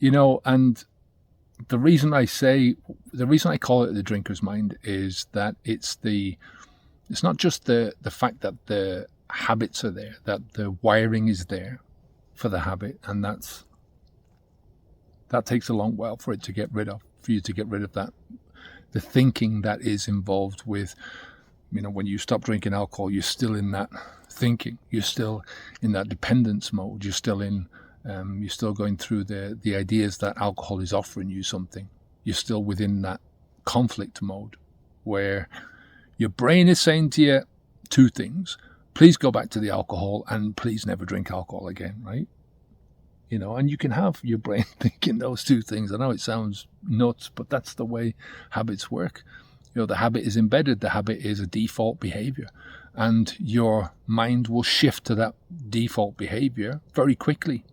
And the reason I call it the drinker's mind is that it's not just the fact that the habits are there, that the wiring is there for the habit, and that takes a long while for you to get rid of that, the thinking that is involved with, when you stop drinking alcohol, you're still in that thinking, you're still in that dependence mode, you're still going through the ideas that alcohol is offering you something. You're still within that conflict mode where your brain is saying to you two things: please go back to the alcohol, and please never drink alcohol again, right? And you can have your brain thinking those two things. I know it sounds nuts, but that's the way habits work. The habit is embedded. The habit is a default behavior, and your mind will shift to that default behavior very quickly.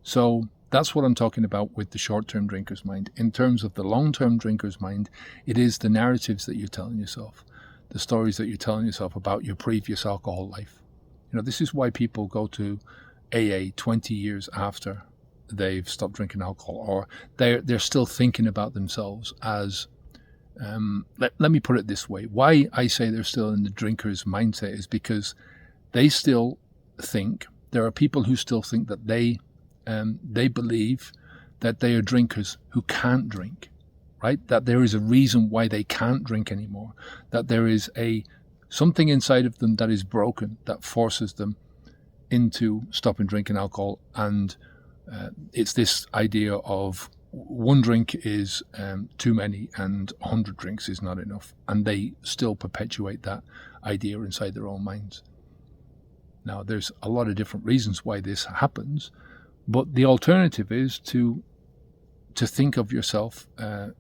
So that's what I'm talking about with the short-term drinker's mind. In terms of the long-term drinker's mind, it is the narratives that you're telling yourself, the stories that you're telling yourself about your previous alcohol life. This is why people go to AA 20 years after they've stopped drinking alcohol, or they're still thinking about themselves as, let me put it this way. Why I say they're still in the drinker's mindset is because they still think, there are people who still think that they believe that they are drinkers who can't drink, right? That there is a reason why they can't drink anymore, that there is something inside of them that is broken, that forces them into stopping drinking alcohol. And it's this idea of one drink is too many and 100 drinks is not enough. And they still perpetuate that idea inside their own minds. Now, there's a lot of different reasons why this happens, but the alternative is to think of yourself as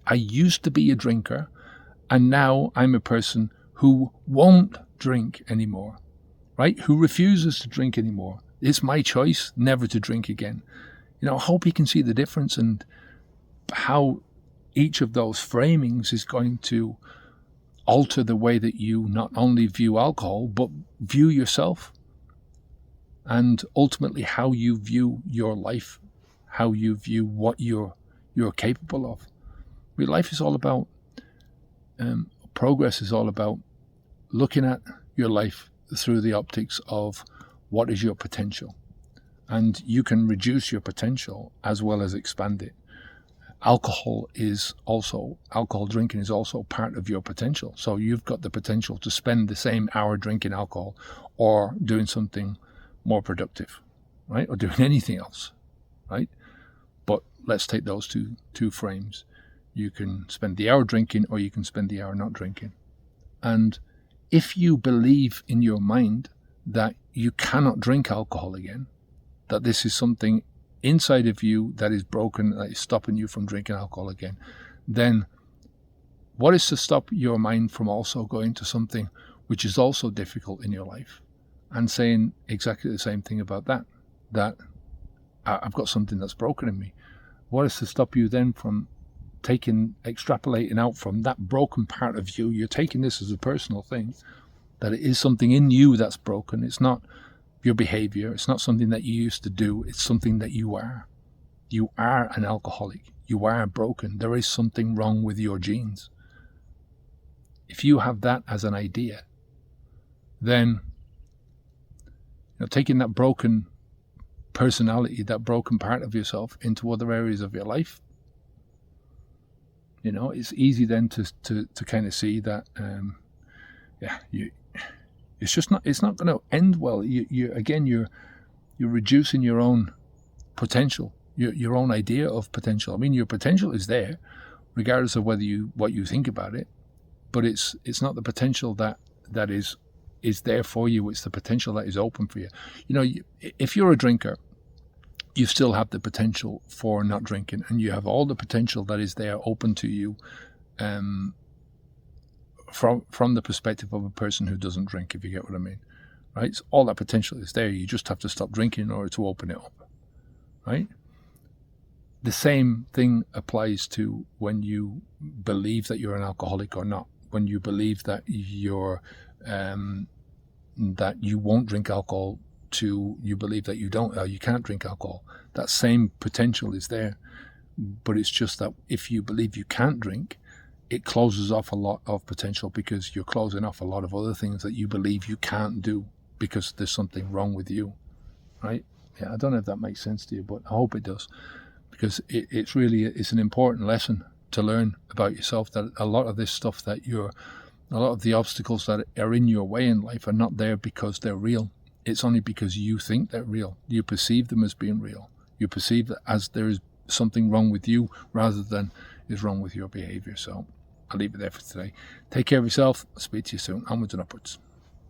I used to be a drinker, and now I'm a person who won't drink anymore, right? Who refuses to drink anymore. It's my choice never to drink again. I hope you can see the difference and how each of those framings is going to alter the way that you not only view alcohol, but view yourself, and ultimately how you view your life, how you view what you're capable of. Your life is all about, progress is all about looking at your life through the optics of what is your potential. And you can reduce your potential as well as expand it. Alcohol drinking is also part of your potential. So you've got the potential to spend the same hour drinking alcohol or doing something more productive, right? Or doing anything else, right? But let's take those two frames. You can spend the hour drinking, or you can spend the hour not drinking. And if you believe in your mind that you cannot drink alcohol again, that this is something inside of you that is broken, that is stopping you from drinking alcohol again, then what is to stop your mind from also going to something which is also difficult in your life and saying exactly the same thing about that I've got something that's broken in me? What is to stop you then from extrapolating out from that broken part of you? You're taking this as a personal thing, that it is something in you that's broken. It's not your behavior. It's not something that you used to do. It's something that you are. You are an alcoholic. You are broken. There is something wrong with your genes. If you have that as an idea, then taking that broken personality, that broken part of yourself, into other areas of your life, it's easy then to kind of see that it's not going to end well. You're reducing your own potential, your own idea of potential. I mean, your potential is there, regardless of what you think about it, but it's not the potential that is there for you. It's the potential that is open for you. If you're a drinker, you still have the potential for not drinking, and you have all the potential that is there open to you, from the perspective of a person who doesn't drink, if you get what I mean, right? So all that potential is there. You just have to stop drinking in order to open it up, right? The same thing applies to when you believe that you're an alcoholic or not. When you believe that that you won't drink alcohol to you believe that you can't drink alcohol. That same potential is there, but it's just that if you believe you can't drink, it closes off a lot of potential because you're closing off a lot of other things that you believe you can't do because there's something wrong with you, right? Yeah, I don't know if that makes sense to you, but I hope it does, because it's an important lesson to learn about yourself, that a lot of this stuff a lot of the obstacles that are in your way in life are not there because they're real. It's only because you think they're real. You perceive them as being real. You perceive that as there is something wrong with you rather than is wrong with your behavior. So I'll leave it there for today. Take care of yourself. I'll speak to you soon. Onwards and upwards.